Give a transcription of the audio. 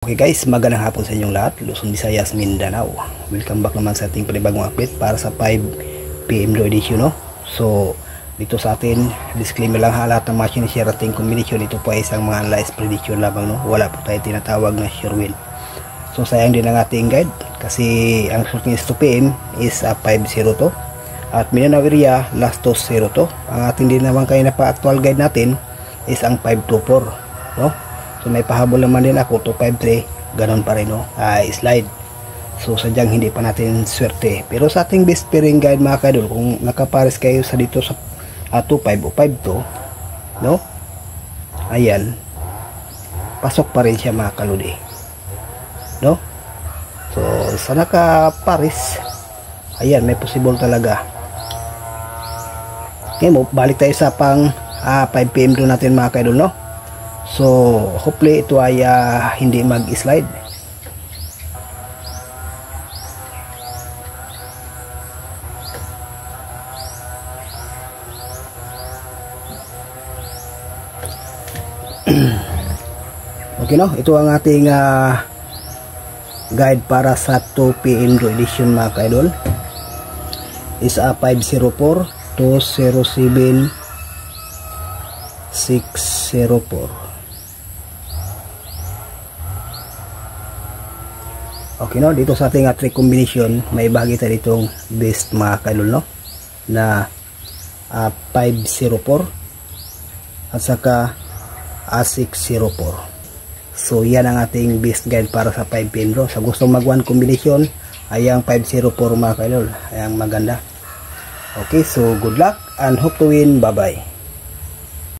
Okay guys, magandang hapon sa inyong lahat, Luzon, Visayas, Mindanao. Welcome back naman sa ating panibagong update para sa 5 PM do edition, no? So, dito sa atin, disclaimer lang ha, lahat ng machine share ating combination, ito po ay isang mga analyze prediction lamang, no? Wala po tayo tinatawag na sure win. So, sayang din ang ating guide kasi ang short is 2 PM is 5-0 to. At Mindanao area, last 2-0 to. Ang ating din naman kayo na pa-actual guide natin is ang 5-2-4, no? So may pahabol naman din ako 253, ganon pa rin, no? Slide. So sadyang hindi pa natin swerte. Pero sa ating best pairing guide mga kaidol, kung nakapares kayo sa dito sa 25 o 52, no? Ayan. Pasok pa rin siya mga kaludi, no? So sa nakapares, ayan, may possible talaga. Okay mo, balik tayo sa pang 5 PM doon natin mga kaidol, no? So, hopefully ito ay hindi mag-slide. Okay, no? Ito ang ating guide para sa 2 PM do edition mga kaidol. Is 504 207 604. Okay, no, dito sa ating trick combination may bahagi tayo ditong best mga kaidol, no, na 504 at saka 604. So yan ang ating best guide para sa 5 PM draw. Sa gustong mag 1 combination ay ang 504 mga kaidol, ay ang maganda. Okay, so good luck and hope to win. Bye bye.